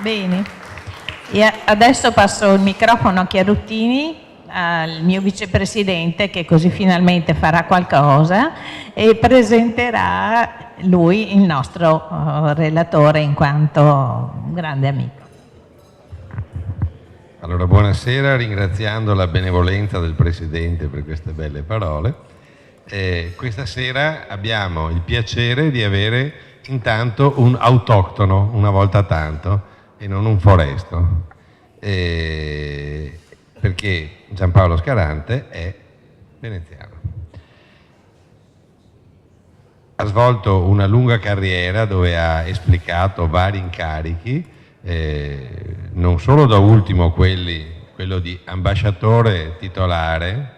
Bene, e adesso passo il microfono a Chiaruttini, al mio vicepresidente, che così finalmente farà qualcosa e presenterà lui il nostro relatore in quanto grande amico. Allora, buonasera, ringraziando la benevolenza del Presidente per queste belle parole. Questa sera abbiamo il piacere di avere intanto un autoctono, una volta tanto, e non un foresto, perché Giampaolo Scarante è veneziano. Ha svolto una lunga carriera dove ha esplicato vari incarichi, non solo da ultimo quello di ambasciatore titolare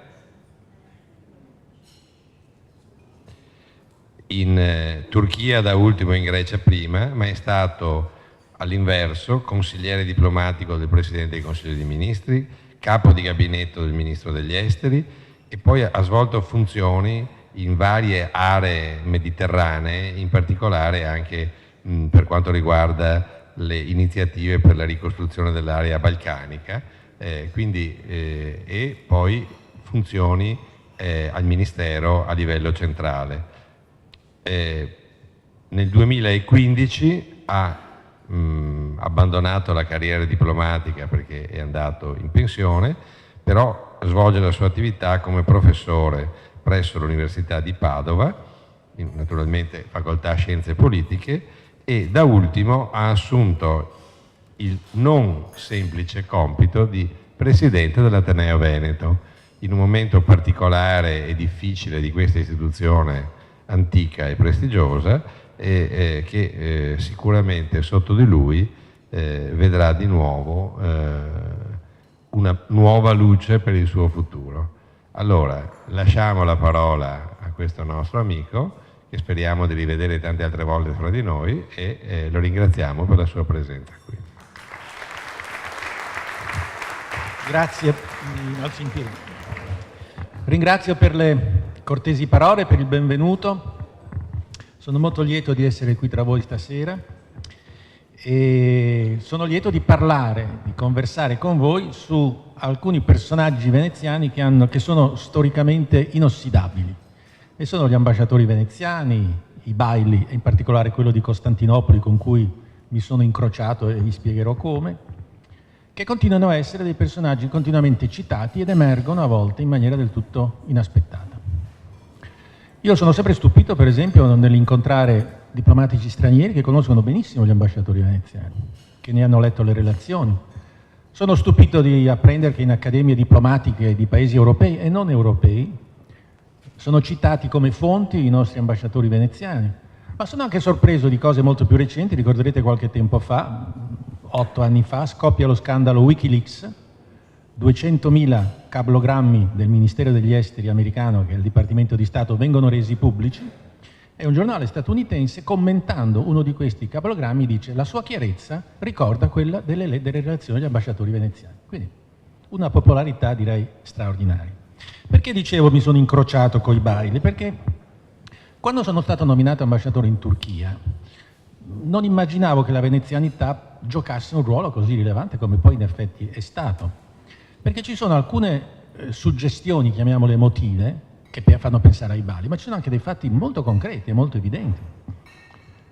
in Turchia, da ultimo in Grecia prima, ma è stato all'inverso consigliere diplomatico del Presidente del Consiglio dei Ministri, capo di gabinetto del Ministro degli Esteri e poi ha svolto funzioni in varie aree mediterranee, in particolare anche per quanto riguarda le iniziative per la ricostruzione dell'area balcanica, e poi funzioni al Ministero a livello centrale. Nel 2015 ha abbandonato la carriera diplomatica perché è andato in pensione, però svolge la sua attività come professore presso l'Università di Padova, naturalmente facoltà Scienze Politiche, e da ultimo ha assunto il non semplice compito di presidente dell'Ateneo Veneto, in un momento particolare e difficile di questa istituzione antica e prestigiosa, che sicuramente sotto di lui vedrà di nuovo una nuova luce per il suo futuro. Allora, lasciamo la parola a questo nostro amico, che speriamo di rivedere tante altre volte fra di noi, e lo ringraziamo per la sua presenza qui. Grazie, alzo in piedi. Ringrazio per le cortesi parole, per il benvenuto. Sono molto lieto di essere qui tra voi stasera e sono lieto di parlare, di conversare con voi su alcuni personaggi veneziani che sono storicamente inossidabili. E sono gli ambasciatori veneziani, i baili, e in particolare quello di Costantinopoli con cui mi sono incrociato e vi spiegherò come, che continuano a essere dei personaggi continuamente citati ed emergono a volte in maniera del tutto inaspettata. Io sono sempre stupito, per esempio, nell'incontrare diplomatici stranieri che conoscono benissimo gli ambasciatori veneziani, che ne hanno letto le relazioni. Sono stupito di apprendere che in accademie diplomatiche di paesi europei e non europei sono citati come fonti i nostri ambasciatori veneziani. Ma sono anche sorpreso di cose molto più recenti. Ricorderete qualche tempo fa, 8 anni fa, scoppia lo scandalo Wikileaks. 200.000 cablogrammi del Ministero degli Esteri americano, che è il Dipartimento di Stato, vengono resi pubblici e un giornale statunitense, commentando uno di questi cablogrammi, dice: la sua chiarezza ricorda quella delle relazioni degli ambasciatori veneziani. Quindi una popolarità, direi, straordinaria. Perché dicevo mi sono incrociato coi baili? Perché quando sono stato nominato ambasciatore in Turchia non immaginavo che la venezianità giocasse un ruolo così rilevante come poi in effetti è stato. Perché ci sono alcune suggestioni, chiamiamole emotive, che fanno pensare ai bali, ma ci sono anche dei fatti molto concreti e molto evidenti.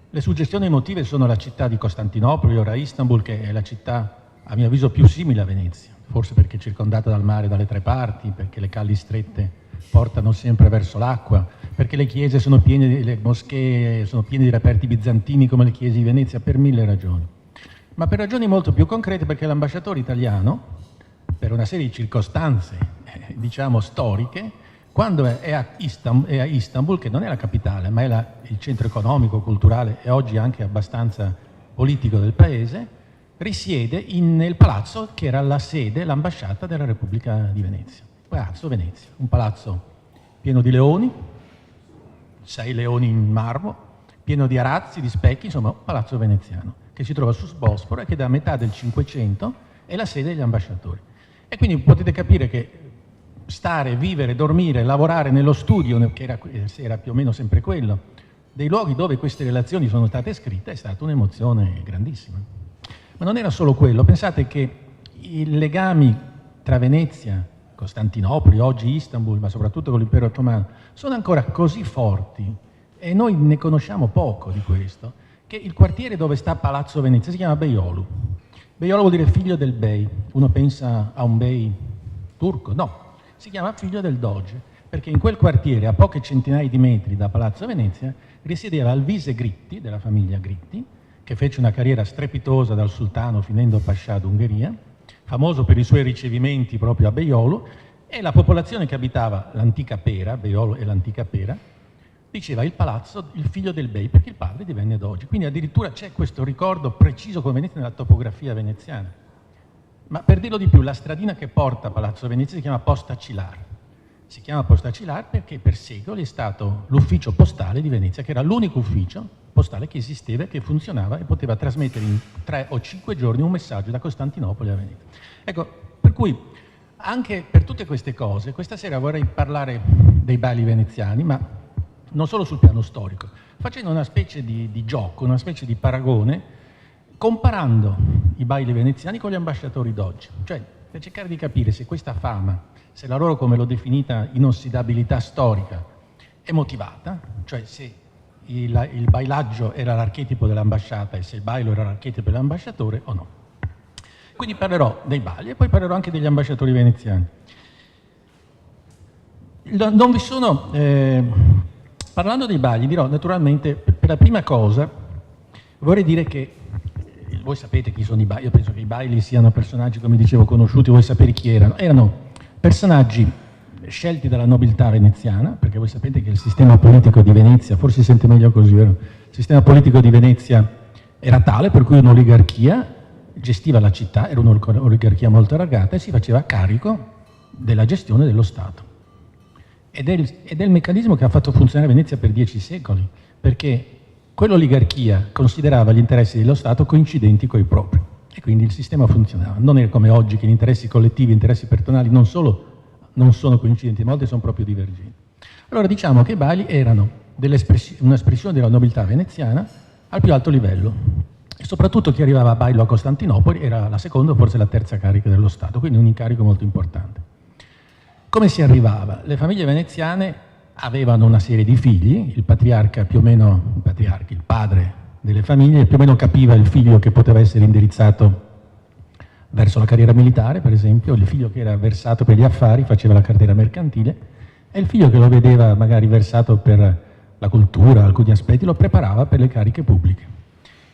Le suggestioni emotive sono la città di Costantinopoli, ora Istanbul, che è la città, a mio avviso, più simile a Venezia, forse perché è circondata dal mare dalle tre parti, perché le calli strette portano sempre verso l'acqua, perché le chiese sono piene, le moschee sono piene di reperti bizantini come le chiese di Venezia, per 1000 ragioni. Ma per ragioni molto più concrete, perché l'ambasciatore italiano, per una serie di circostanze, diciamo, storiche, quando è a Istanbul, che non è la capitale, ma è il centro economico, culturale e oggi anche abbastanza politico del paese, risiede nel palazzo che era la sede, l'ambasciata della Repubblica di Venezia, Palazzo Venezia, un palazzo pieno di leoni, 6 leoni in marmo, pieno di arazzi, di specchi, insomma un palazzo veneziano che si trova su Bosforo e che da metà del Cinquecento è la sede degli ambasciatori. E quindi potete capire che stare, vivere, dormire, lavorare nello studio, che era più o meno sempre quello, dei luoghi dove queste relazioni sono state scritte, è stata un'emozione grandissima. Ma non era solo quello, pensate che i legami tra Venezia, Costantinopoli, oggi Istanbul, ma soprattutto con l'impero ottomano, sono ancora così forti, e noi ne conosciamo poco di questo, che il quartiere dove sta Palazzo Venezia si chiama Beiolu. Beiolu vuol dire figlio del bey. Uno pensa a un bey turco, no, si chiama figlio del doge, perché in quel quartiere, a poche centinaia di metri da Palazzo Venezia, risiedeva Alvise Gritti, della famiglia Gritti, che fece una carriera strepitosa dal sultano finendo pascià d'Ungheria, famoso per i suoi ricevimenti proprio a Beiolu, e la popolazione che abitava l'antica Pera, Beiolu e l'antica Pera, diceva il palazzo, il figlio del bey, perché il padre divenne doge. Quindi addirittura c'è questo ricordo preciso come Venezia nella topografia veneziana. Ma per dirlo di più, la stradina che porta a Palazzo Venezia si chiama Posta Cilar. Si chiama Posta Cilar perché per secoli è stato l'ufficio postale di Venezia, che era l'unico ufficio postale che esisteva, che funzionava e poteva trasmettere in 3 o 5 giorni un messaggio da Costantinopoli a Venezia. Ecco, per cui anche per tutte queste cose, questa sera vorrei parlare dei balli veneziani, ma non solo sul piano storico, facendo una specie di gioco, una specie di paragone, comparando i balli veneziani con gli ambasciatori d'oggi, cioè per cercare di capire se questa fama, se la loro, come l'ho definita, inossidabilità storica è motivata, cioè se il bailaggio era l'archetipo dell'ambasciata e se il bailo era l'archetipo dell'ambasciatore o no. Quindi parlerò dei balli e poi parlerò anche degli ambasciatori veneziani. Non vi sono... parlando dei balli, dirò naturalmente, per la prima cosa, vorrei dire che voi sapete chi sono i baili, io penso che i baili siano personaggi, come dicevo, conosciuti, voi sapete chi erano. Erano personaggi scelti dalla nobiltà veneziana, perché voi sapete che il sistema politico di Venezia, forse si sente meglio così, vero? Il sistema politico di Venezia era tale per cui un'oligarchia gestiva la città, era un'oligarchia molto allargata e si faceva carico della gestione dello Stato. Ed è il meccanismo che ha fatto funzionare Venezia per 10 secoli, perché quell'oligarchia considerava gli interessi dello Stato coincidenti con i propri e quindi il sistema funzionava. Non è come oggi che gli interessi collettivi, gli interessi personali non solo non sono coincidenti, ma a volte sono proprio divergenti. Allora diciamo che i balli erano un'espressione della nobiltà veneziana al più alto livello e soprattutto chi arrivava a bailo a Costantinopoli era la seconda o forse la terza carica dello Stato, quindi un incarico molto importante. Come si arrivava? Le famiglie veneziane avevano una serie di figli, il patriarca più o meno, il padre delle famiglie, più o meno capiva il figlio che poteva essere indirizzato verso la carriera militare, per esempio, il figlio che era versato per gli affari faceva la carriera mercantile e il figlio che lo vedeva magari versato per la cultura, alcuni aspetti, lo preparava per le cariche pubbliche.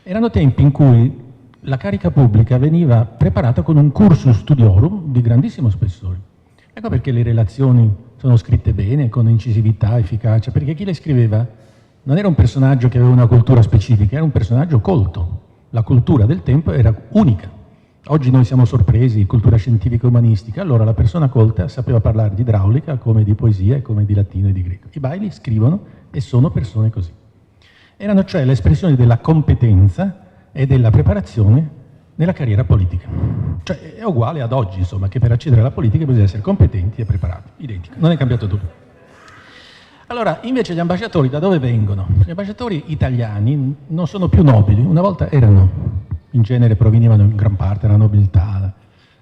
Erano tempi in cui la carica pubblica veniva preparata con un cursus studiorum di grandissimo spessore. Ecco perché le relazioni sono scritte bene, con incisività, efficacia, perché chi le scriveva non era un personaggio che aveva una cultura specifica, era un personaggio colto. La cultura del tempo era unica. Oggi noi siamo sorpresi, cultura scientifica e umanistica, allora la persona colta sapeva parlare di idraulica come di poesia e come di latino e di greco. I baili scrivono e sono persone così. Erano cioè l'espressione della competenza e della preparazione nella carriera politica. Cioè è uguale ad oggi, insomma, che per accedere alla politica bisogna essere competenti e preparati. Identico, non è cambiato tutto. Allora, invece gli ambasciatori da dove vengono? Gli ambasciatori italiani non sono più nobili, una volta erano, in genere provenivano in gran parte dalla nobiltà,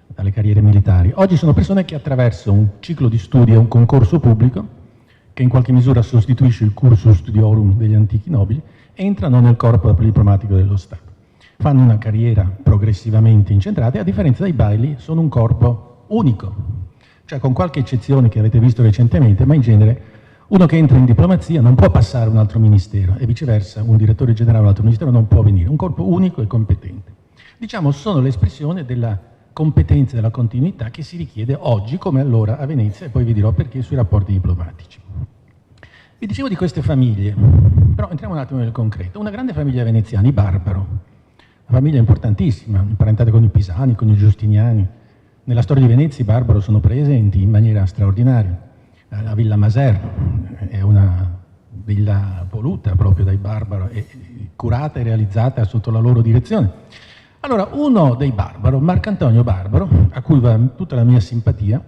dalle carriere militari. Oggi sono persone che attraverso un ciclo di studi e un concorso pubblico, che in qualche misura sostituisce il cursus studiorum degli antichi nobili, entrano nel corpo diplomatico dello Stato. Fanno una carriera progressivamente incentrata e a differenza dei baili sono un corpo unico, cioè con qualche eccezione che avete visto recentemente, ma in genere uno che entra in diplomazia non può passare a un altro ministero e viceversa un direttore generale a un altro ministero non può venire, un corpo unico e competente. Diciamo sono l'espressione della competenza e della continuità che si richiede oggi come allora a Venezia e poi vi dirò perché sui rapporti diplomatici. Vi dicevo di queste famiglie, però entriamo un attimo nel concreto. Una grande famiglia veneziana, i Barbaro, una famiglia importantissima, imparentata con i Pisani, con i Giustiniani. Nella storia di Venezia i Barbaro sono presenti in maniera straordinaria. La Villa Maser è una villa voluta proprio dai Barbaro e curata e realizzata sotto la loro direzione. Allora, uno dei Barbaro, Marcantonio Barbaro, a cui va tutta la mia simpatia,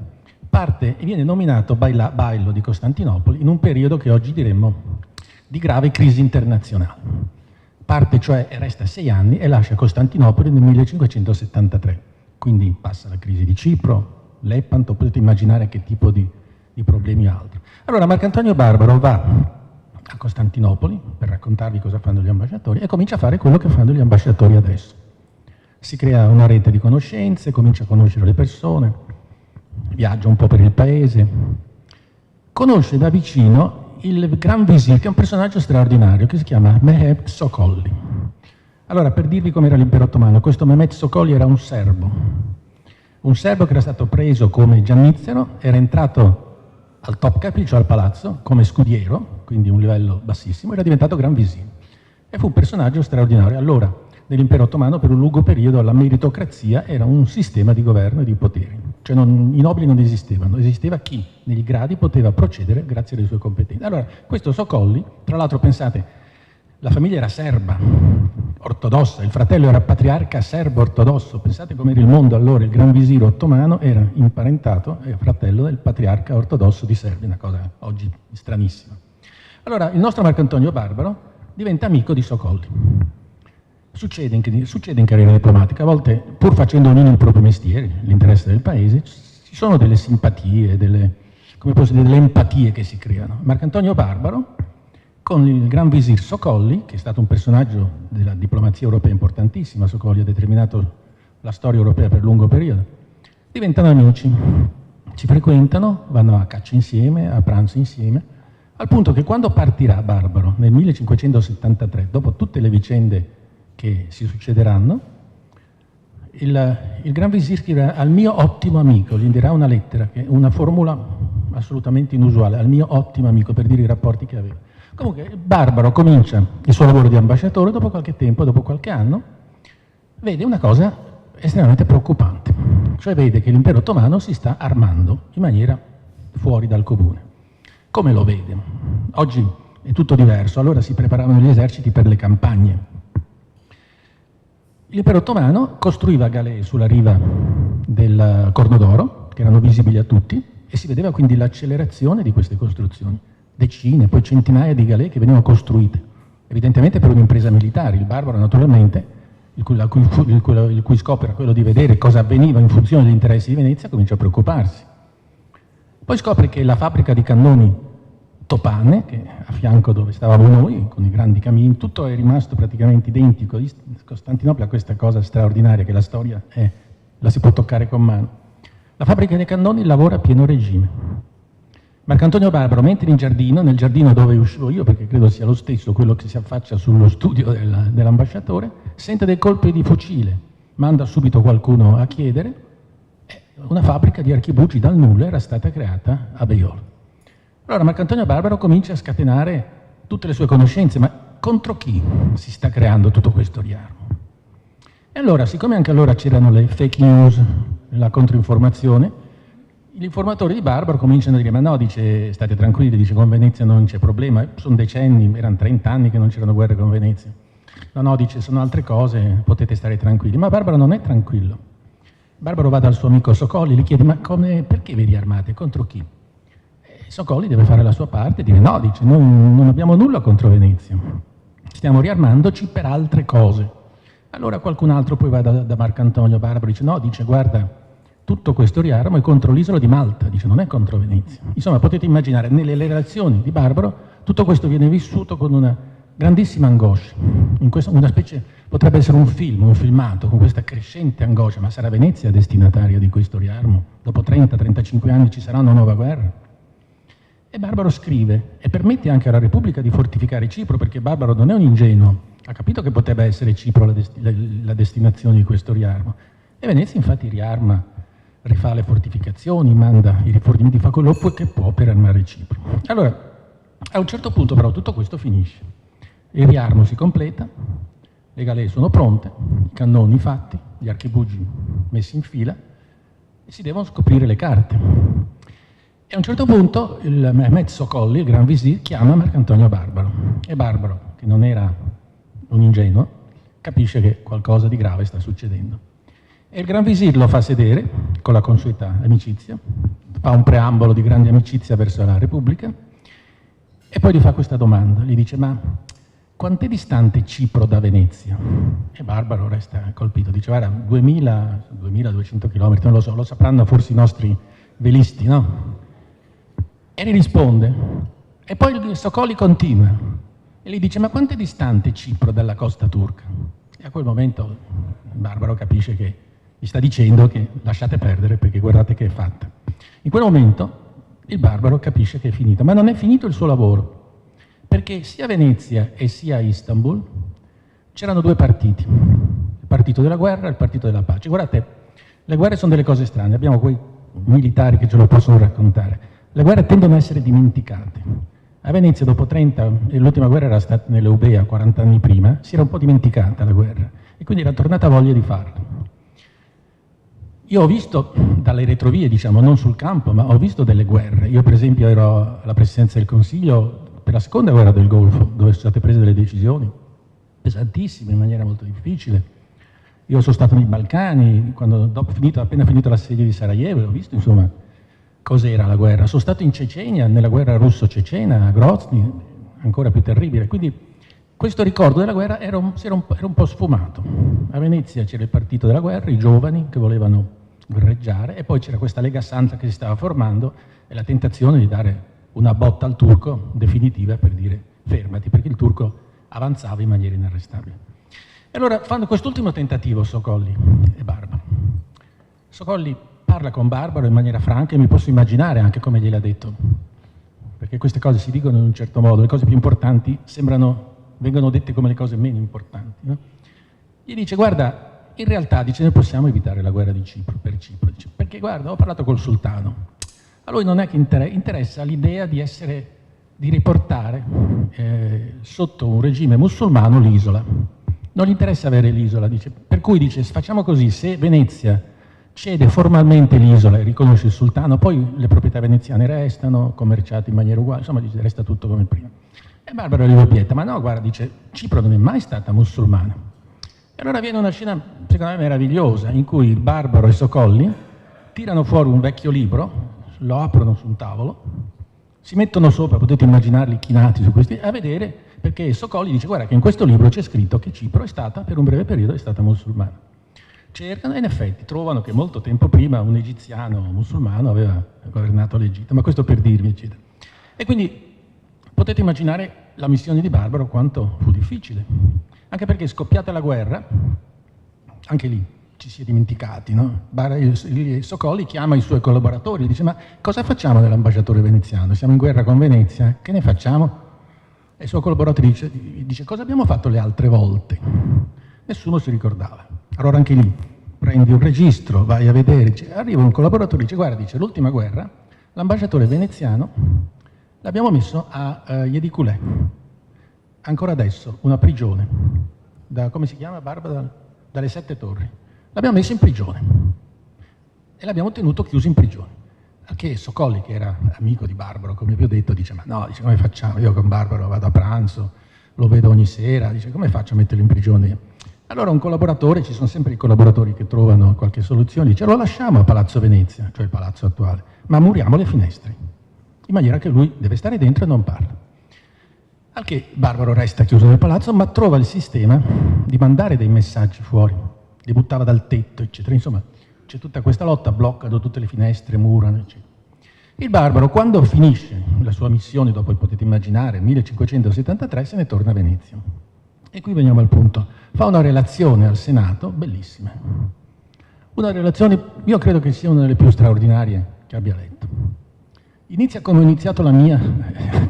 parte e viene nominato bailo di Costantinopoli in un periodo che oggi diremmo di grave crisi internazionale. parte cioè e resta 6 anni e lascia Costantinopoli nel 1573. Quindi passa la crisi di Cipro, Lepanto, potete immaginare che tipo di problemi ha altro. Allora Marcantonio Barbaro va a Costantinopoli per raccontarvi cosa fanno gli ambasciatori e comincia a fare quello che fanno gli ambasciatori adesso. Si crea una rete di conoscenze, comincia a conoscere le persone, viaggia un po' per il paese, conosce da vicino il Gran Visir, che è un personaggio straordinario, che si chiama Mehmed Sokolli. Allora, per dirvi com'era l'impero ottomano, questo Mehmed Sokolli era un serbo che era stato preso come giannizzero, era entrato al Topkapi, cioè al palazzo, come scudiero, quindi un livello bassissimo, era diventato Gran Visir. E fu un personaggio straordinario. Allora, nell'impero ottomano, per un lungo periodo, la meritocrazia era un sistema di governo e di poteri. Cioè i nobili non esistevano, esisteva chi negli gradi poteva procedere grazie alle sue competenze. Allora, questo Sokolli, tra l'altro pensate, la famiglia era serba, ortodossa, il fratello era patriarca serbo-ortodosso, pensate com'era il mondo allora, il Gran Visir ottomano era imparentato, è fratello del patriarca ortodosso di Serbia, una cosa oggi stranissima. Allora, il nostro Marcantonio Barbaro diventa amico di Sokolli. Succede in carriera diplomatica, a volte pur facendo ognuno il proprio mestiere, l'interesse del paese, ci sono delle simpatie, delle empatie che si creano. Marcantonio Barbaro, con il Gran Visir Sokolli, che è stato un personaggio della diplomazia europea importantissima, Sokolli ha determinato la storia europea per lungo periodo, diventano amici, ci frequentano, vanno a caccia insieme, a pranzo insieme, al punto che quando partirà Barbaro nel 1573, dopo tutte le vicende che si succederanno, il Gran Visir scriverà al mio ottimo amico, gli indirà una lettera, che è una formula assolutamente inusuale, al mio ottimo amico, per dire i rapporti che aveva. Comunque Barbaro comincia il suo lavoro di ambasciatore, dopo qualche tempo, dopo qualche anno, vede una cosa estremamente preoccupante, cioè vede che l'impero ottomano si sta armando in maniera fuori dal comune. Come lo vede? Oggi è tutto diverso, allora si preparavano gli eserciti per le campagne. L'impero ottomano costruiva galee sulla riva del Corno d'Oro, che erano visibili a tutti, e si vedeva quindi l'accelerazione di queste costruzioni. Decine, poi centinaia di galee che venivano costruite, evidentemente per un'impresa militare. Il Barbaro, naturalmente, il cui scopo era quello di vedere cosa avveniva in funzione degli interessi di Venezia, comincia a preoccuparsi. Poi scopre che la fabbrica di cannoni Topane, che a fianco dove stavamo noi, con i grandi camini, tutto è rimasto praticamente identico. Costantinopoli ha questa cosa straordinaria che la storia la si può toccare con mano. La fabbrica dei cannoni lavora a pieno regime. Marcantonio Barbaro, mentre in giardino, nel giardino dove uscivo io, perché credo sia lo stesso quello che si affaccia sullo studio dell'ambasciatore, sente dei colpi di fucile, manda subito qualcuno a chiedere, una fabbrica di archibugi dal nulla era stata creata a Baiolo. Allora Marcantonio Barbaro comincia a scatenare tutte le sue conoscenze, ma contro chi si sta creando tutto questo riarmo? E allora, siccome anche allora c'erano le fake news, la controinformazione, gli informatori di Barbaro cominciano a dire: ma no, dice, state tranquilli, dice, con Venezia non c'è problema, sono decenni, erano 30 anni che non c'erano guerre con Venezia. No, dice, sono altre cose, potete stare tranquilli. Ma Barbaro non è tranquillo. Barbaro va dal suo amico Sokolli, gli chiede: ma perché vi riarmate? Contro chi? Sokolli deve fare la sua parte e dire: no, dice, noi non abbiamo nulla contro Venezia, stiamo riarmandoci per altre cose. Allora qualcun altro poi va da Marcantonio Barbaro e dice: no, dice, guarda, tutto questo riarmo è contro l'isola di Malta, dice, non è contro Venezia. Insomma, potete immaginare, nelle relazioni di Barbaro tutto questo viene vissuto con una grandissima angoscia, una specie, potrebbe essere un film, un filmato, con questa crescente angoscia. Ma sarà Venezia destinataria di questo riarmo? Dopo 30-35 anni ci sarà una nuova guerra? E Barbaro scrive e permette anche alla Repubblica di fortificare Cipro, perché Barbaro non è un ingenuo, ha capito che potrebbe essere Cipro la destinazione di questo riarmo. E Venezia infatti riarma, rifà le fortificazioni, manda i rifornimenti, fa quello che può per armare Cipro. Allora, a un certo punto però tutto questo finisce. Il riarmo si completa, le galee sono pronte, i cannoni fatti, gli archibugi messi in fila e si devono scoprire le carte. E a un certo punto il Mehmed Sokolli, il Gran Visir, chiama Marcantonio Barbaro. E Barbaro, che non era un ingenuo, capisce che qualcosa di grave sta succedendo. E il Gran Visir lo fa sedere con la consueta amicizia, fa un preambolo di grande amicizia verso la Repubblica e poi gli fa questa domanda. Gli dice: ma quant'è distante Cipro da Venezia? E Barbaro resta colpito, dice guarda 2200 km, non lo so, lo sapranno forse i nostri velisti, no? E gli risponde, e poi il Socoli continua e gli dice ma quanto è distante Cipro dalla costa turca? E a quel momento Barbaro capisce che gli sta dicendo che lasciate perdere perché guardate che è fatta. In quel momento il Barbaro capisce che è finito, ma non è finito il suo lavoro, perché sia a Venezia e sia a Istanbul c'erano due partiti, il partito della guerra e il partito della pace. Guardate, le guerre sono delle cose strane, abbiamo quei militari che ce lo possono raccontare. Le guerre tendono a essere dimenticate. A Venezia dopo 30, e l'ultima guerra era stata nell'Eubea 40 anni prima, si era un po' dimenticata la guerra e quindi era tornata voglia di farla. Io ho visto dalle retrovie, diciamo, non sul campo, ma ho visto delle guerre. Io per esempio ero alla presidenza del Consiglio per la seconda guerra del Golfo, dove sono state prese delle decisioni pesantissime in maniera molto difficile. Io sono stato nei Balcani, quando appena finito l'assedio di Sarajevo, ho visto insomma cos'era la guerra. Sono stato in Cecenia, nella guerra russo-cecena, a Grozny, ancora più terribile. Quindi questo ricordo della guerra era un po' sfumato. A Venezia c'era il partito della guerra, i giovani che volevano guerreggiare, e poi c'era questa Lega Santa che si stava formando e la tentazione di dare una botta al turco definitiva per dire fermati, perché il turco avanzava in maniera inarrestabile. E allora fanno quest'ultimo tentativo Socoli e Barbaro. Socoli parla con Barbaro in maniera franca e mi posso immaginare anche come gliel'ha detto, perché queste cose si dicono in un certo modo, le cose più importanti vengono dette come le cose meno importanti, no? Gli dice guarda, in realtà dice noi possiamo evitare la guerra di Cipro per Cipro, dice, perché guarda ho parlato col sultano, a lui non è che interessa l'idea di riportare sotto un regime musulmano l'isola, non gli interessa avere l'isola, dice, per cui dice facciamo così, se Venezia cede formalmente l'isola e riconosce il sultano, poi le proprietà veneziane restano commerciate in maniera uguale, insomma dice resta tutto come prima. E Barbaro gli obietta, ma no, guarda, dice, Cipro non è mai stata musulmana. E allora viene una scena, secondo me, meravigliosa, in cui Barbaro e Socoli tirano fuori un vecchio libro, lo aprono su un tavolo, si mettono sopra, potete immaginarli chinati su questi, a vedere, perché Socoli dice, guarda che in questo libro c'è scritto che Cipro è stata, per un breve periodo, è stata musulmana. Cercano e in effetti trovano che molto tempo prima un egiziano musulmano aveva governato l'Egitto, ma questo per dirvi, eccetera. E quindi potete immaginare la missione di Barbaro quanto fu difficile, anche perché scoppiata la guerra, anche lì ci si è dimenticati, no? Socoli chiama i suoi collaboratori e dice ma cosa facciamo dell'ambasciatore veneziano? Siamo in guerra con Venezia, che ne facciamo? E il suo collaboratore dice cosa abbiamo fatto le altre volte? Nessuno si ricordava. Allora anche lì prendi un registro, vai a vedere, dice, arriva un collaboratore e dice guarda, dice l'ultima guerra l'ambasciatore veneziano l'abbiamo messo a Yedikulè, ancora adesso una prigione, come si chiama Barbara? Dalle 7 torri, l'abbiamo messo in prigione e l'abbiamo tenuto chiuso in prigione. Anche Socoli, che era amico di Barbaro, come vi ho detto, dice ma no, dice, come facciamo? Io con Barbaro vado a pranzo, lo vedo ogni sera, dice come faccio a metterlo in prigione? Allora un collaboratore, ci sono sempre i collaboratori che trovano qualche soluzione, dice lo lasciamo a Palazzo Venezia, cioè il palazzo attuale, ma muriamo le finestre, in maniera che lui deve stare dentro e non parla. Al che Barbaro resta chiuso nel palazzo, ma trova il sistema di mandare dei messaggi fuori, li buttava dal tetto, eccetera. Insomma, c'è tutta questa lotta, bloccano tutte le finestre, murano, eccetera. Il Barbaro, quando finisce la sua missione, dopo potete immaginare, 1573, se ne torna a Venezia. E qui veniamo al punto. Fa una relazione al Senato, bellissima. Una relazione, io credo che sia una delle più straordinarie che abbia letto. Inizia come ho iniziato la mia,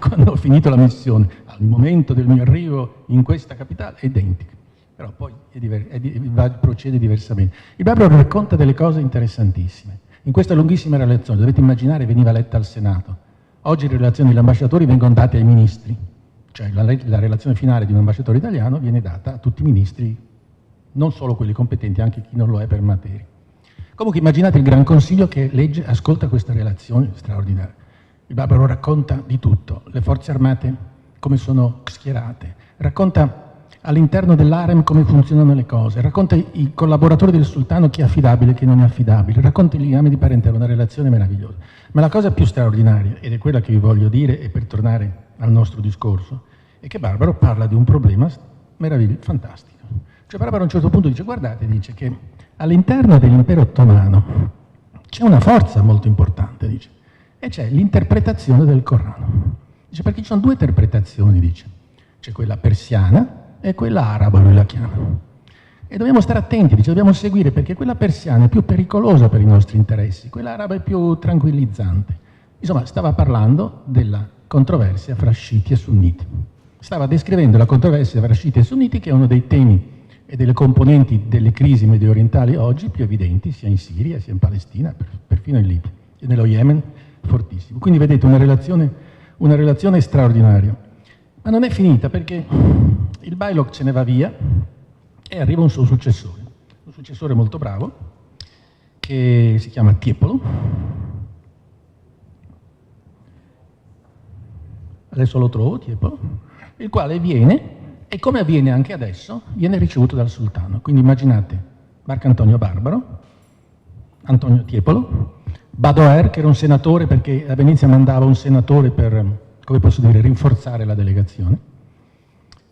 quando ho finito la missione, al momento del mio arrivo in questa capitale, è identica. Però poi procede diversamente. Il Barbaro racconta delle cose interessantissime. In questa lunghissima relazione, dovete immaginare, veniva letta al Senato. Oggi le relazioni degli ambasciatori vengono date ai ministri. Cioè la relazione finale di un ambasciatore italiano viene data a tutti i ministri, non solo quelli competenti, anche chi non lo è per materia. Comunque immaginate il Gran Consiglio che legge, ascolta questa relazione straordinaria. Il Barbaro racconta di tutto, le forze armate come sono schierate, racconta all'interno dell'harem come funzionano le cose, racconta i collaboratori del sultano chi è affidabile e chi non è affidabile, racconta il legame di parentela, una relazione meravigliosa. Ma la cosa più straordinaria, ed è quella che vi voglio dire, e per tornare al nostro discorso, è che Barbaro parla di un problema meraviglioso, fantastico. Cioè Barbaro a un certo punto dice, guardate, dice che all'interno dell'impero ottomano c'è una forza molto importante, dice, e c'è l'interpretazione del Corano. Dice, perché ci sono due interpretazioni, dice, c'è quella persiana e quella araba, lui la chiama. E dobbiamo stare attenti, dice, dobbiamo seguire, perché quella persiana è più pericolosa per i nostri interessi, quella araba è più tranquillizzante. Insomma, stava parlando della controversia fra sciiti e sunniti. Stava descrivendo la controversia fra sciiti e sunniti, che è uno dei temi e delle componenti delle crisi mediorientali oggi più evidenti, sia in Siria, sia in Palestina, perfino in Libia, e nello Yemen, fortissimo. Quindi vedete una relazione straordinaria. Ma non è finita, perché il Bailog ce ne va via e arriva un suo successore molto bravo, che si chiama Tiepolo. Adesso lo trovo, Tiepolo, il quale viene, e come avviene anche adesso, viene ricevuto dal sultano. Quindi immaginate Marco Antonio Barbaro, Antonio Tiepolo, Badoer, che era un senatore, perché a Venezia mandava un senatore per, come posso dire, rinforzare la delegazione,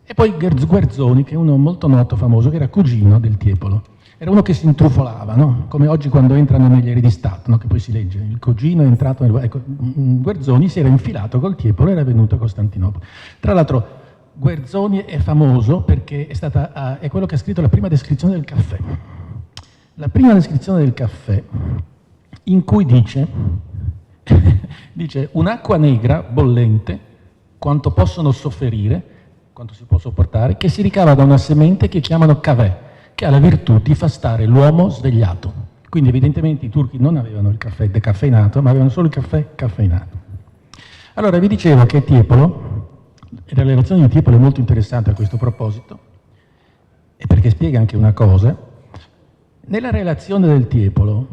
e poi Guerzoni, che è uno molto noto, famoso, che era cugino del Tiepolo. Era uno che si intrufolava, no? Come oggi quando entrano negli aerei di Stato, no? Che poi si legge, il cugino è entrato nel... Ecco, Guerzoni si era infilato col Tiepolo e era venuto a Costantinopoli. Tra l'altro Guerzoni è famoso perché è quello che ha scritto la prima descrizione del caffè. La prima descrizione del caffè, in cui dice un'acqua negra bollente, quanto possono sofferire, quanto si può sopportare, che si ricava da una semente che chiamano cavè, che ha la virtù di far stare l'uomo svegliato. Quindi evidentemente i turchi non avevano il caffè decaffeinato, ma avevano solo il caffè caffeinato. Allora vi dicevo che Tiepolo, e la relazione di Tiepolo è molto interessante a questo proposito, e perché spiega anche una cosa. Nella relazione del Tiepolo,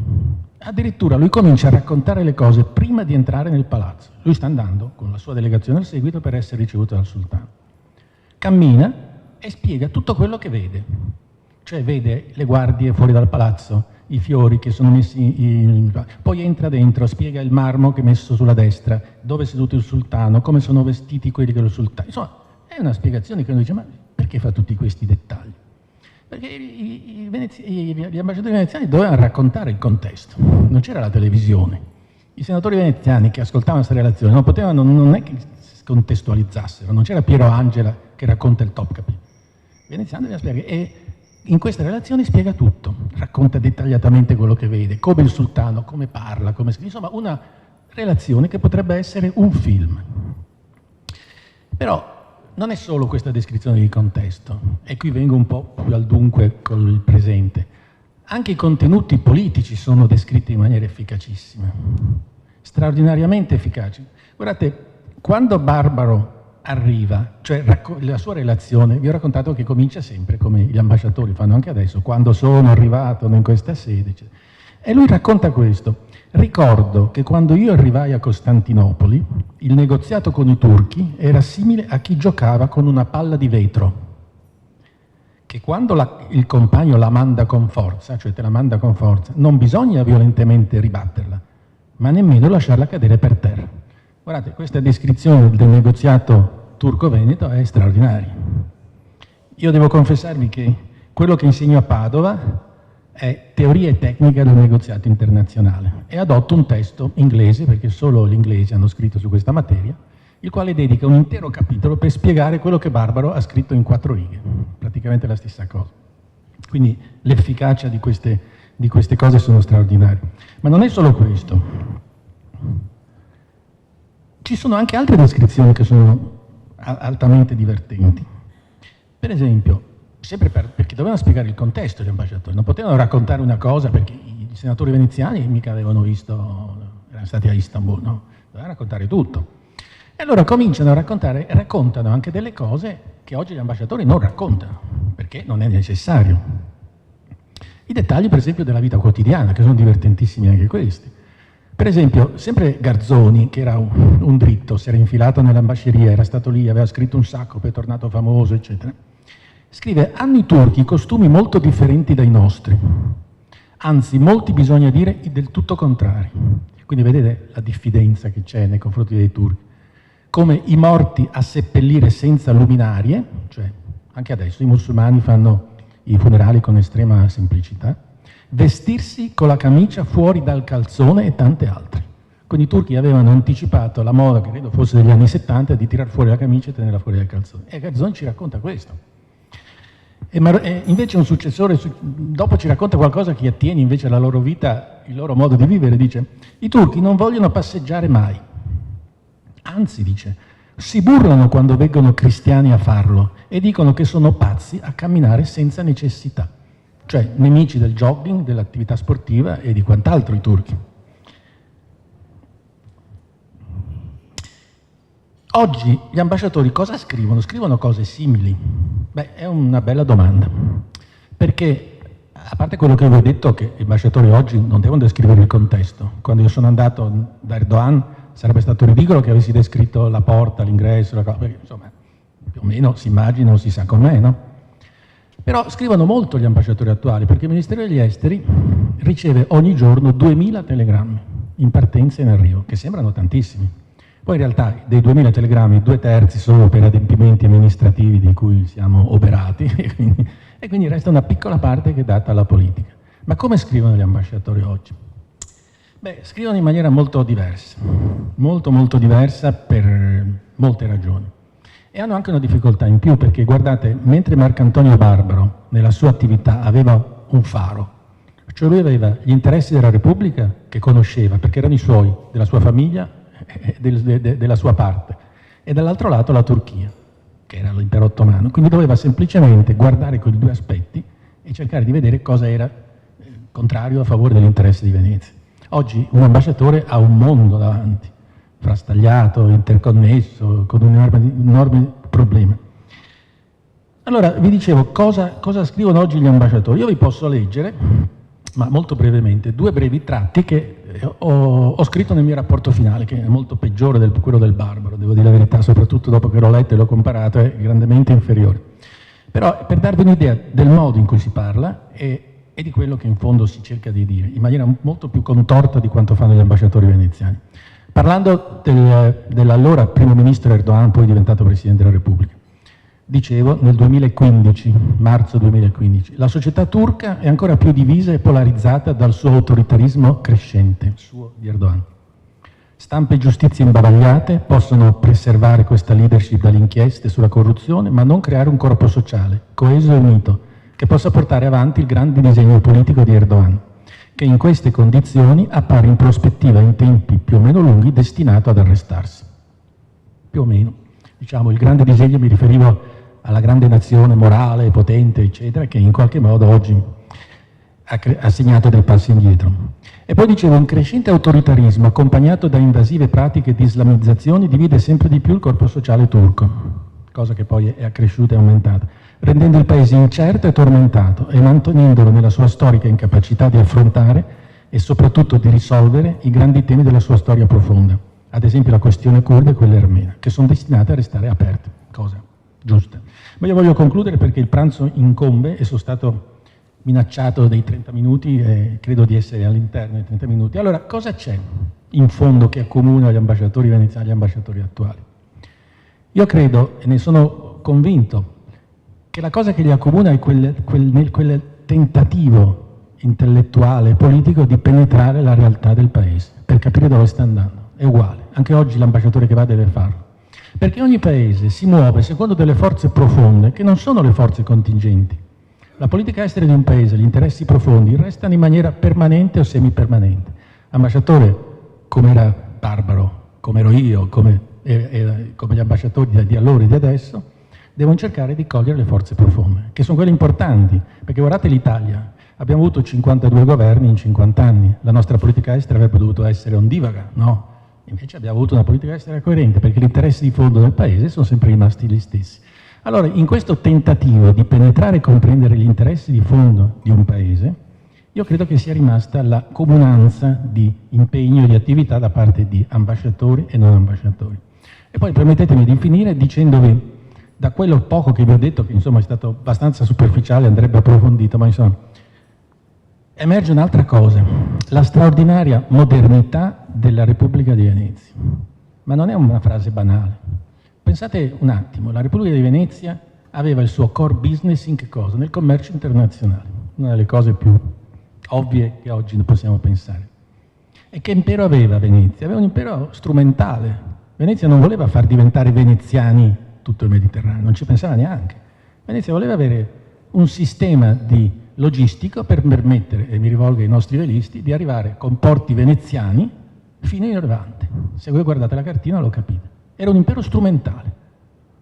addirittura lui comincia a raccontare le cose prima di entrare nel palazzo. Lui sta andando con la sua delegazione al seguito per essere ricevuto dal sultano. Cammina e spiega tutto quello che vede. Cioè vede le guardie fuori dal palazzo, i fiori che sono messi poi entra dentro, spiega il marmo che è messo sulla destra, dove è seduto il sultano, come sono vestiti quelli che lo sultano. Insomma, è una spiegazione che uno dice, ma perché fa tutti questi dettagli? Perché gli ambasciatori veneziani dovevano raccontare il contesto, non c'era la televisione. I senatori veneziani che ascoltavano questa relazione non potevano, non è che contestualizzassero, non c'era Piero Angela che racconta il Topkapi. I veneziani dovevano spiegare, e in questa relazione spiega tutto, racconta dettagliatamente quello che vede, come il sultano, come parla, come scrive, insomma una relazione che potrebbe essere un film. Però non è solo questa descrizione di contesto, e qui vengo un po' più al dunque con il presente. Anche i contenuti politici sono descritti in maniera efficacissima, straordinariamente efficaci. Guardate, quando Barbaro arriva, cioè la sua relazione, vi ho raccontato che comincia sempre, come gli ambasciatori fanno anche adesso, quando sono arrivato in questa sede, eccetera. E lui racconta questo. Ricordo che quando io arrivai a Costantinopoli, il negoziato con i turchi era simile a chi giocava con una palla di vetro, che quando il compagno la manda con forza, cioè te la manda con forza, non bisogna violentemente ribatterla, ma nemmeno lasciarla cadere per terra. Guardate, questa descrizione del negoziato turco-veneto è straordinaria. Io devo confessarvi che quello che insegno a Padova è teoria e tecnica del negoziato internazionale, e adotto un testo inglese, perché solo gli inglesi hanno scritto su questa materia, il quale dedica un intero capitolo per spiegare quello che Barbaro ha scritto in 4 righe, praticamente la stessa cosa. Quindi l'efficacia di queste cose sono straordinarie. Ma non è solo questo. Ci sono anche altre descrizioni che sono altamente divertenti. Per esempio, sempre perché dovevano spiegare il contesto gli ambasciatori, non potevano raccontare una cosa perché i senatori veneziani mica avevano visto, erano stati a Istanbul, no? Dovevano raccontare tutto. E allora cominciano a raccontano anche delle cose che oggi gli ambasciatori non raccontano, perché non è necessario. I dettagli, per esempio, della vita quotidiana, che sono divertentissimi anche questi. Per esempio, sempre Garzoni, che era un dritto, si era infilato nell'ambasceria, era stato lì, aveva scritto un sacco, poi è tornato famoso, eccetera. Scrive, hanno i turchi costumi molto differenti dai nostri, anzi, molti bisogna dire del tutto contrari. Quindi vedete la diffidenza che c'è nei confronti dei turchi. come i morti a seppellire senza luminarie, cioè anche adesso i musulmani fanno i funerali con estrema semplicità, vestirsi con la camicia fuori dal calzone e tante altre. Quindi i turchi avevano anticipato la moda, che credo fosse degli anni 70, di tirar fuori la camicia e tenerla fuori dal calzone. E Garzon ci racconta questo. E invece un successore, dopo ci racconta qualcosa che attiene invece alla loro vita, il loro modo di vivere, dice: i turchi non vogliono passeggiare mai, anzi, dice, si burlano quando vengono cristiani a farlo e dicono che sono pazzi a camminare senza necessità, cioè nemici del jogging, dell'attività sportiva e di quant'altro i turchi. Oggi gli ambasciatori cosa scrivono? Scrivono cose simili? Beh, è una bella domanda, perché a parte quello che vi ho detto, che gli ambasciatori oggi non devono descrivere il contesto. Quando io sono andato da Erdogan sarebbe stato ridicolo che avessi descritto la porta, l'ingresso, la cosa, perché insomma più o meno si immagina o si sa com'è, no? Però scrivono molto gli ambasciatori attuali, perché il Ministero degli Esteri riceve ogni giorno 2000 telegrammi in partenza e in arrivo, che sembrano tantissimi. Poi in realtà dei 2000 telegrammi 2/3 sono per adempimenti amministrativi di cui siamo oberati e quindi resta una piccola parte che è data alla politica. Ma come scrivono gli ambasciatori oggi? Beh, scrivono in maniera molto diversa, molto diversa per molte ragioni. E hanno anche una difficoltà in più, perché guardate, mentre Marcantonio Barbaro nella sua attività aveva un faro, cioè lui aveva gli interessi della Repubblica che conosceva, perché erano i suoi, della sua famiglia, della sua parte, e dall'altro lato la Turchia, che era l'impero ottomano, quindi doveva semplicemente guardare quei due aspetti e cercare di vedere cosa era contrario a favore dell'interesse di Venezia. Oggi un ambasciatore ha un mondo davanti, frastagliato, interconnesso, con un enorme problema. Allora, vi dicevo, cosa scrivono oggi gli ambasciatori? Io vi posso leggere, ma molto brevemente, 2 brevi tratti che ho scritto nel mio rapporto finale, che è molto peggiore di quello del Barbaro, devo dire la verità, soprattutto dopo che l'ho letto e l'ho comparato, è grandemente inferiore. Però per darvi un'idea del modo in cui si parla e di quello che in fondo si cerca di dire, in maniera molto più contorta di quanto fanno gli ambasciatori veneziani. Parlando dell'allora primo ministro Erdogan, poi diventato Presidente della Repubblica. Dicevo, nel 2015, marzo 2015, la società turca è ancora più divisa e polarizzata dal suo autoritarismo crescente, suo di Erdogan. Stampa e giustizia imbavagliate possono preservare questa leadership dalle inchieste sulla corruzione, ma non creare un corpo sociale, coeso e unito, che possa portare avanti il grande disegno politico di Erdogan, che in queste condizioni appare in prospettiva in tempi più o meno lunghi destinato ad arrestarsi. Più o meno. Diciamo, il grande disegno, mi riferivo alla grande nazione morale, potente, eccetera, che in qualche modo oggi ha segnato dei passi indietro. E poi dicevo, un crescente autoritarismo accompagnato da invasive pratiche di islamizzazione divide sempre di più il corpo sociale turco, cosa che poi è accresciuta e aumentata, rendendo il paese incerto e tormentato e mantenendolo nella sua storica incapacità di affrontare e soprattutto di risolvere i grandi temi della sua storia profonda, ad esempio la questione curda e quella armena, che sono destinate a restare aperte, cosa giusta. Ma io voglio concludere perché il pranzo incombe e sono stato minacciato dei 30 minuti e credo di essere all'interno dei 30 minuti. Allora, cosa c'è in fondo che accomuna gli ambasciatori veneziani e gli ambasciatori attuali? Io credo, e ne sono convinto, che la cosa che li accomuna è quel tentativo intellettuale e politico di penetrare la realtà del paese, per capire dove sta andando. È uguale, anche oggi l'ambasciatore che va deve farlo. Perché ogni paese si muove secondo delle forze profonde che non sono le forze contingenti. La politica estera di un paese, gli interessi profondi, restano in maniera permanente o semipermanente. Ambasciatore, come era Barbaro, come ero io, come gli ambasciatori di allora e di adesso, devono cercare di cogliere le forze profonde, che sono quelle importanti. Perché guardate l'Italia, abbiamo avuto 52 governi in 50 anni, la nostra politica estera avrebbe dovuto essere ondivaga, no? Invece abbiamo avuto una politica estera coerente, perché gli interessi di fondo del paese sono sempre rimasti gli stessi. Allora, in questo tentativo di penetrare e comprendere gli interessi di fondo di un paese, io credo che sia rimasta la comunanza di impegno e di attività da parte di ambasciatori e non ambasciatori. E poi permettetemi di finire dicendovi, da quello poco che vi ho detto, che insomma è stato abbastanza superficiale, andrebbe approfondito, ma insomma, emerge un'altra cosa, la straordinaria modernità della Repubblica di Venezia. ma non è una frase banale. Pensate un attimo, la Repubblica di Venezia aveva il suo core business in che cosa? Nel commercio internazionale, una delle cose più ovvie che oggi ne possiamo pensare. E che impero aveva Venezia? Aveva un impero strumentale. Venezia non voleva far diventare veneziani tutto il Mediterraneo, non ci pensava neanche. Venezia voleva avere un sistema di logistico per permettere, e mi rivolgo ai nostri velisti, di arrivare con porti veneziani fino in Levante. Se voi guardate la cartina lo capite. Era un impero strumentale,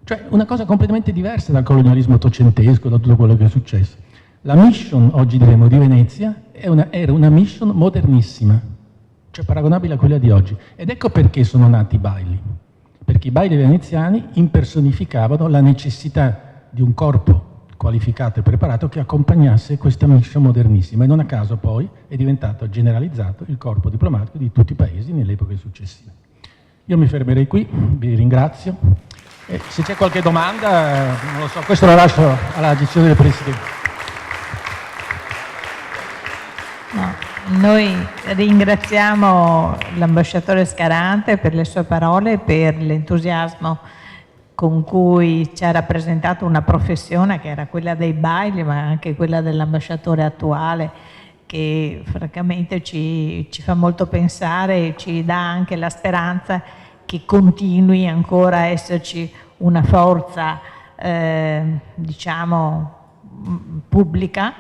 cioè una cosa completamente diversa dal colonialismo ottocentesco, da tutto quello che è successo. La mission, oggi diremo, di Venezia era una mission modernissima, cioè paragonabile a quella di oggi. Ed ecco perché sono nati i baili. Perché i baili veneziani impersonificavano la necessità di un corpo qualificato e preparato che accompagnasse questa mission modernissima. E non a caso poi è diventato generalizzato il corpo diplomatico di tutti i paesi nelle epoche successive. Io mi fermerei qui, vi ringrazio. E se c'è qualche domanda, non lo so, questo lo lascio alla gestione del Presidente. No, noi ringraziamo l'ambasciatore Scarante per le sue parole e per l'entusiasmo con cui ci ha rappresentato una professione che era quella dei baili, ma anche quella dell'ambasciatore attuale, che francamente ci fa molto pensare e ci dà anche la speranza che continui ancora a esserci una forza, diciamo, pubblica,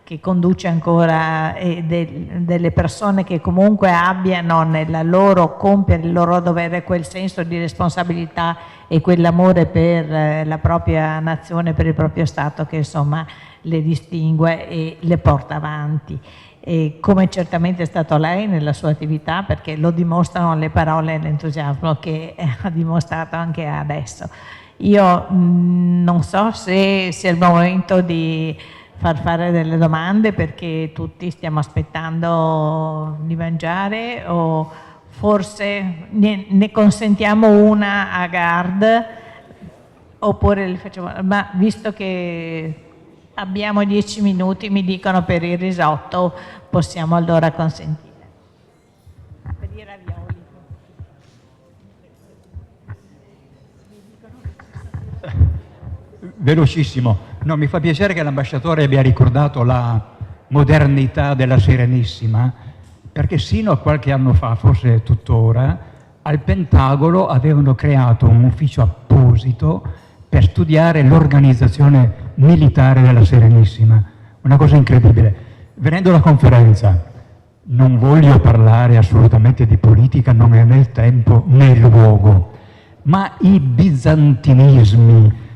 che conduce ancora delle persone che comunque abbiano nella loro compiere il loro dovere quel senso di responsabilità e quell'amore per la propria nazione, per il proprio Stato, che insomma le distingue e le porta avanti. E come certamente è stato lei nella sua attività, perché lo dimostrano le parole e l'entusiasmo che ha dimostrato anche adesso. Io non so se sia il momento di far fare delle domande, perché tutti stiamo aspettando di mangiare, o forse ne consentiamo una a Gard, oppure le facciamo, ma visto che abbiamo 10 minuti, mi dicono, per il risotto, possiamo allora consentire. Per i ravioli. Velocissimo. No, mi fa piacere che l'ambasciatore abbia ricordato la modernità della Serenissima, perché sino a qualche anno fa, forse tuttora, al Pentagono avevano creato un ufficio apposito per studiare l'organizzazione militare della Serenissima. Una cosa incredibile. Venendo alla conferenza, non voglio parlare assolutamente di politica, non è né il tempo né il luogo, ma i bizantinismi,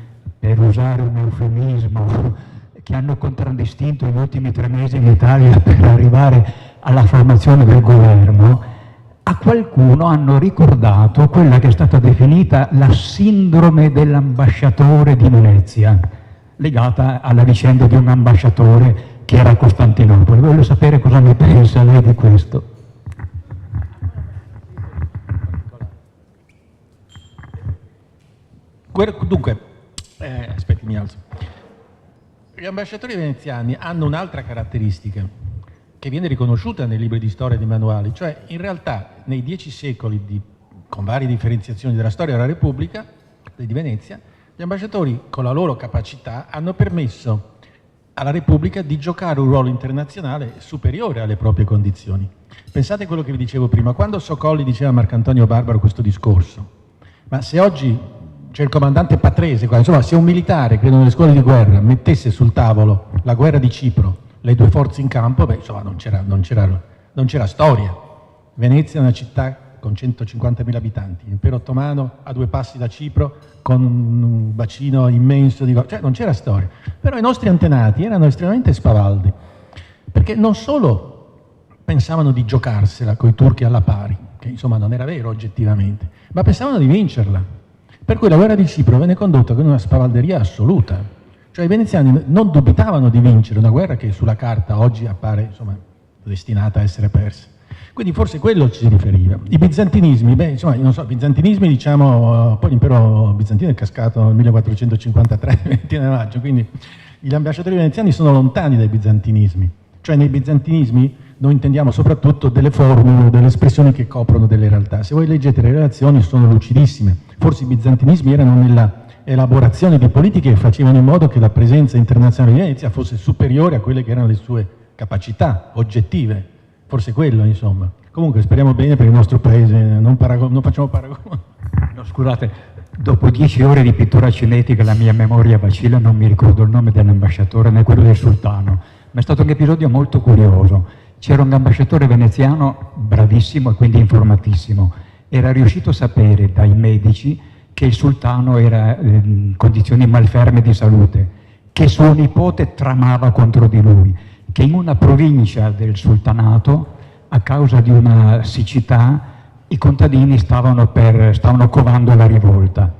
per usare un eufemismo, che hanno contraddistinto gli ultimi 3 mesi in Italia per arrivare alla formazione del governo, a qualcuno hanno ricordato quella che è stata definita la sindrome dell'ambasciatore di Venezia, legata alla vicenda di un ambasciatore che era a Costantinopoli. Voglio sapere cosa ne pensa lei di questo. Dunque, aspetti, mi alzo. Gli ambasciatori veneziani hanno un'altra caratteristica che viene riconosciuta nei libri di storia e di manuali, cioè in realtà nei 10 secoli, con varie differenziazioni della storia della Repubblica di Venezia, gli ambasciatori con la loro capacità hanno permesso alla Repubblica di giocare un ruolo internazionale superiore alle proprie condizioni. Pensate a quello che vi dicevo prima, quando Soccolli diceva a Marcantonio Barbaro questo discorso, ma se oggi c'è il comandante Patrese, insomma, se un militare, credo nelle scuole di guerra, mettesse sul tavolo la guerra di Cipro, le 2 forze in campo, beh, insomma, non c'era storia. Venezia è una città con 150.000 abitanti, l'impero ottomano a 2 passi da Cipro, con un bacino immenso di... cioè non c'era storia. Però i nostri antenati erano estremamente spavaldi, perché non solo pensavano di giocarsela coi turchi alla pari, che insomma non era vero oggettivamente, ma pensavano di vincerla. Per cui la guerra di Cipro venne condotta con una spavalderia assoluta. Cioè i veneziani non dubitavano di vincere una guerra che sulla carta oggi appare, insomma, destinata a essere persa. Quindi forse quello ci si riferiva. I bizantinismi, beh, insomma, non so, i bizantinismi, diciamo, poi l'impero bizantino è cascato nel 1453, 29 maggio, quindi gli ambasciatori veneziani sono lontani dai bizantinismi. Cioè nei bizantinismi noi intendiamo soprattutto delle formule, delle espressioni che coprono delle realtà. Se voi leggete le relazioni sono lucidissime, forse i bizantinismi erano nella elaborazione di politiche che facevano in modo che la presenza internazionale di Venezia fosse superiore a quelle che erano le sue capacità oggettive, forse quello insomma. Comunque speriamo bene per il nostro paese, non facciamo paragoni. No, scusate, dopo 10 ore di pittura cinetica la mia memoria vacilla, non mi ricordo il nome dell'ambasciatore né quello del sultano, ma è stato un episodio molto curioso. C'era un ambasciatore veneziano bravissimo e quindi informatissimo, era riuscito a sapere dai medici che il sultano era in condizioni malferme di salute, che suo nipote tramava contro di lui, che in una provincia del sultanato, a causa di una siccità, i contadini stavano covando la rivolta.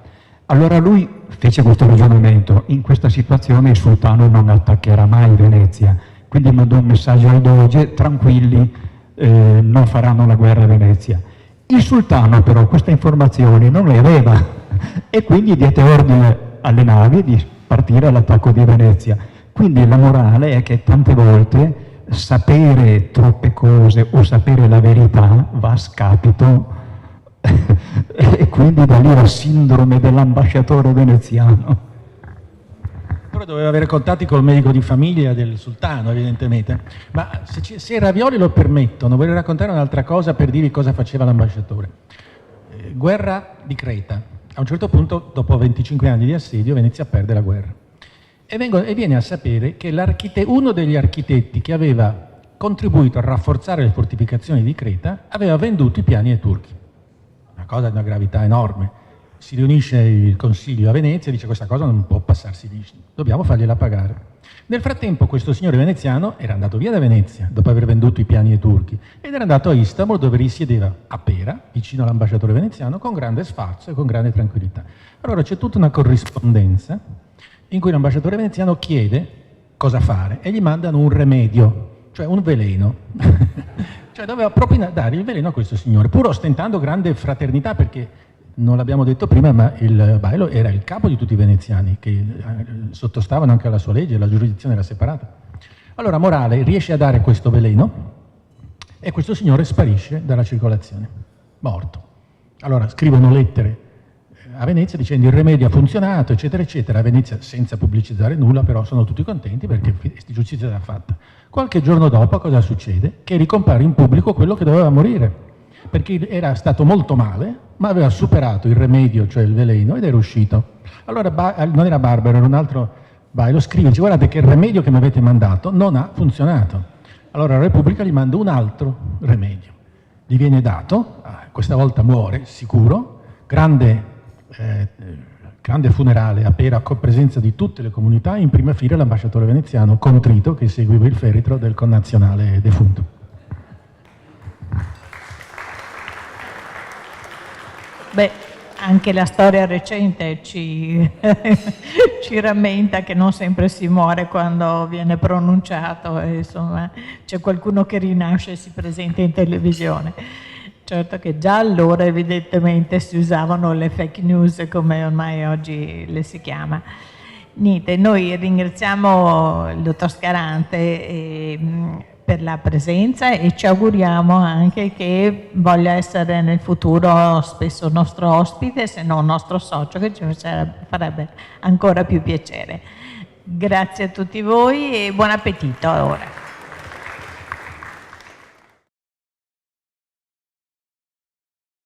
Allora lui fece questo ragionamento: in questa situazione il sultano non attaccherà mai Venezia, quindi mandò un messaggio al doge: tranquilli, non faranno la guerra a Venezia. Il sultano però queste informazioni non le aveva e quindi diede ordine alle navi di partire all'attacco di Venezia. Quindi la morale è che tante volte sapere troppe cose o sapere la verità va a scapito e quindi da lì la sindrome dell'ambasciatore veneziano. Però doveva avere contatti col medico di famiglia del sultano, evidentemente. Ma se i ravioli lo permettono, vorrei raccontare un'altra cosa per dirvi cosa faceva l'ambasciatore. Guerra di Creta. A un certo punto, dopo 25 anni di assedio, Venezia perde la guerra. E viene a sapere che uno degli architetti che aveva contribuito a rafforzare le fortificazioni di Creta aveva venduto i piani ai turchi. Una cosa di una gravità enorme. Si riunisce il consiglio a Venezia e dice: questa cosa non può passarsi lì, dobbiamo fargliela pagare. Nel frattempo questo signore veneziano era andato via da Venezia dopo aver venduto i piani ai turchi ed era andato a Istanbul, dove risiedeva a Pera, vicino all'ambasciatore veneziano, con grande sfarzo e con grande tranquillità. Allora c'è tutta una corrispondenza in cui l'ambasciatore veneziano chiede cosa fare e gli mandano un remedio, cioè un veleno. Cioè doveva proprio dare il veleno a questo signore, pur ostentando grande fraternità, perché non l'abbiamo detto prima, ma il bailo era il capo di tutti i veneziani, che sottostavano anche alla sua legge, la giurisdizione era separata. Allora Morale riesce a dare questo veleno e questo signore sparisce dalla circolazione, morto. Allora scrivono lettere a Venezia dicendo: il remedio ha funzionato, eccetera, eccetera. A Venezia, senza pubblicizzare nulla, però sono tutti contenti perché giustizia era fatta. Qualche giorno dopo cosa succede? Che ricompare in pubblico quello che doveva morire, perché era stato molto male, ma aveva superato il remedio, cioè il veleno, ed era uscito. Allora non era Barbaro, era un altro bailo, scrive: guardate che il remedio che mi avete mandato non ha funzionato. Allora la Repubblica gli manda un altro remedio. Gli viene dato, questa volta muore, sicuro, grande funerale a Pera con presenza di tutte le comunità, in prima fila l'ambasciatore veneziano contrito che seguiva il feretro del connazionale defunto. Beh, anche la storia recente ci rammenta che non sempre si muore quando viene pronunciato, e insomma c'è qualcuno che rinasce e si presenta in televisione. Certo che già allora evidentemente si usavano le fake news, come ormai oggi le si chiama. Niente, noi ringraziamo il dottor Scarante per la presenza e ci auguriamo anche che voglia essere nel futuro spesso nostro ospite, se non nostro socio, che ci farebbe ancora più piacere. Grazie a tutti voi e buon appetito ora.